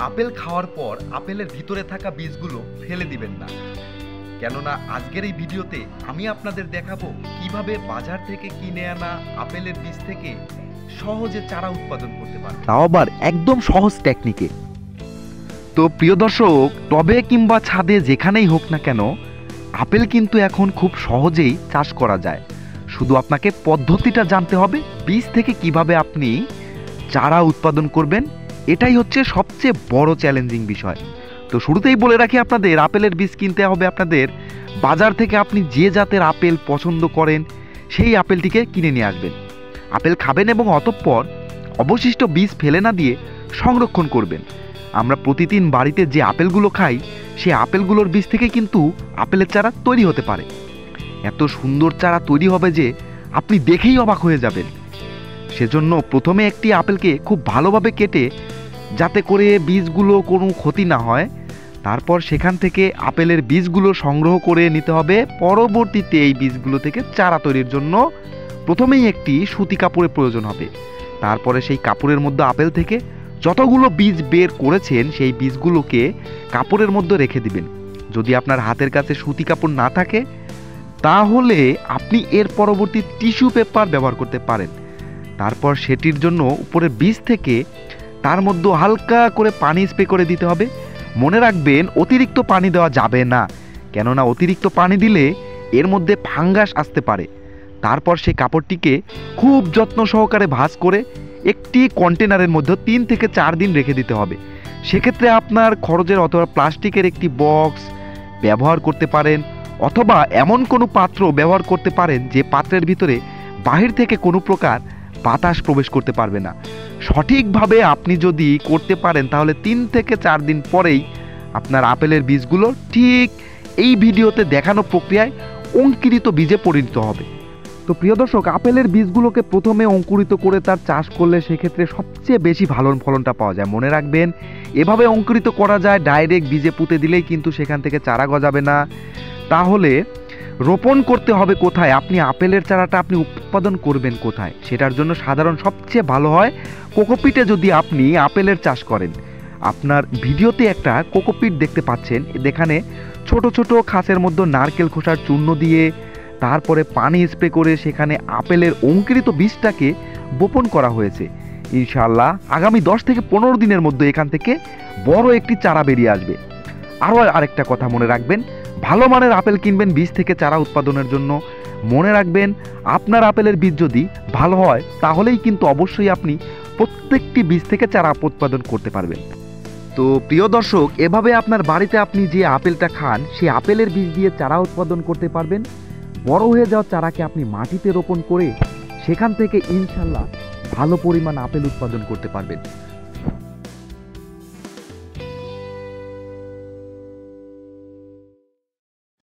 Apple খাওয়ার পর আপেলের ভিতরে থাকা বীজগুলো ফেলে দিবেন না, কেননা আজকের এই ভিডিওতে আমি আপনাদের দেখাবো কিভাবে বাজার থেকে কিনে আনা আপেলের বীজ থেকে সহজে চারা উৎপাদন করতে পারেন, তাও আবার একদম সহজ টেকনিকে। তো প্রিয় দর্শক, টবে কিংবা ছাদে যেখানেই হোক না কেন আপেল কিন্তু এখন খুব সহজেই চাষ করা যায়। শুধু আপনাকে পদ্ধতিটা জানতে হবে, বীজ থেকে কিভাবে আপনি চারা উৎপাদন করবেন, এটাই হচ্ছে সবচেয়ে বড় চ্যালেঞ্জিং বিষয়। তো শুরুতেই বলে রাখি আপনাদের, আপেলের বীজ কিনতে হবে আপনাদের বাজার থেকে। আপনি যে জাতের আপেল পছন্দ করেন সেই আপেলটিকে কিনে নিয়ে আসবেন। আপেল খাবেন এবং অতঃপর অবশিষ্ট বীজ ফেলে না দিয়ে সংরক্ষণ করবেন। আমরা প্রতিদিন বাড়িতে যে আপেলগুলো খাই সেই আপেলগুলোর বীজ থেকে কিন্তু আপেলের চারা তৈরি হতে পারে। এত সুন্দর চারা তৈরি হবে যে আপনি দেখেই অবাক হয়ে যাবেন। সেজন্য প্রথমে একটি আপেলকে খুব ভালোভাবে কেটে, যাতে করে বীজগুলো কোনো ক্ষতি না হয়, তারপর সেখান থেকে আপেলের বীজগুলো সংগ্রহ করে নিতে হবে। পরবর্তীতে এই বীজগুলো থেকে চারা তৈরির জন্য প্রথমেই একটি সুতি কাপড়ের প্রয়োজন হবে। তারপরে সেই কাপড়ের মধ্যে আপেল থেকে যতগুলো বীজ বের করেছেন সেই বীজগুলোকে কাপড়ের মধ্যে রেখে দিবেন। যদি আপনার হাতের কাছে সুতি কাপড় না থাকে তাহলে আপনি এর পরবর্তী টিস্যু পেপার ব্যবহার করতে পারেন। তারপর সেটির জন্য উপরের বীজ থেকে তার মধ্যে হালকা করে পানি স্প্রে করে দিতে হবে। মনে রাখবেন, অতিরিক্ত পানি দেওয়া যাবে না, কেননা অতিরিক্ত পানি দিলে এর মধ্যে ফাঙ্গাস আসতে পারে। তারপর সেই কাপড়টিকে খুব যত্ন সহকারে ভাঁজ করে একটি কন্টেনারের মধ্যে 3 থেকে 4 দিন রেখে দিতে হবে। সেক্ষেত্রে আপনার খরচের অথবা প্লাস্টিকের একটি বক্স ব্যবহার করতে পারেন, অথবা এমন কোনো পাত্র ব্যবহার করতে পারেন যে পাত্রের ভিতরে বাহির থেকে কোনো প্রকার বাতাস প্রবেশ করতে পারবে না। সঠিকভাবে আপনি যদি করতে পারেন তাহলে 3 থেকে 4 দিন পরেই আপনার আপেলের বীজগুলো ঠিক এই ভিডিওতে দেখানো প্রক্রিয়ায় অঙ্কুরিত বীজে পরিণত হবে। তো প্রিয় দর্শক, আপেলের বীজগুলোকে প্রথমে অঙ্কুরিত করে তার চাষ করলে সেক্ষেত্রে সবচেয়ে বেশি ভালো ফলনটা পাওয়া যায়। মনে রাখবেন, এভাবে অঙ্কুরিত করা যায়, ডাইরেক্ট বীজে পুঁতে দিলেই কিন্তু সেখান থেকে চারা গজাবে না। তাহলে রোপণ করতে হবে কোথায়, আপনি আপেলের চারাটা আপনি উৎপাদন করবেন কোথায়, সেটার জন্য সাধারণ সবচেয়ে ভালো হয় কোকোপিটে যদি আপনি আপেলের চাষ করেন। আপনার ভিডিওতে একটা কোকোপিট দেখতে পাচ্ছেন, এখানে ছোট ছোট খাঁচের মধ্যে নারকেল খোসার চূর্ণ দিয়ে তারপরে পানি স্প্রে করে সেখানে আপেলের অঙ্কুরিত বীজটাকে বপন করা হয়েছে। ইনশাআল্লাহ আগামী 10 থেকে 15 দিনের মধ্যে এখান থেকে বড় একটি চারা বেরিয়ে আসবে। আরও আরেকটা কথা মনে রাখবেন, ভালো মানের আপেল কিনবেন বীজ থেকে চারা উৎপাদনের জন্য। মনে রাখবেন, আপনার আপেলের বীজ যদি ভালো হয় তাহলেই কিন্তু অবশ্যই আপনি প্রত্যেকটি বীজ থেকে চারা উৎপাদন করতে পারবেন। তো প্রিয় দর্শক, এভাবে আপনার বাড়িতে আপনি যে আপেলটা খান সেই আপেলের বীজ দিয়ে চারা উৎপাদন করতে পারবেন। বড় হয়ে যাওয়া চারাকে আপনি মাটিতে রোপণ করে সেখান থেকে ইনশাল্লাহ ভালো পরিমাণ আপেল উৎপাদন করতে পারবেন।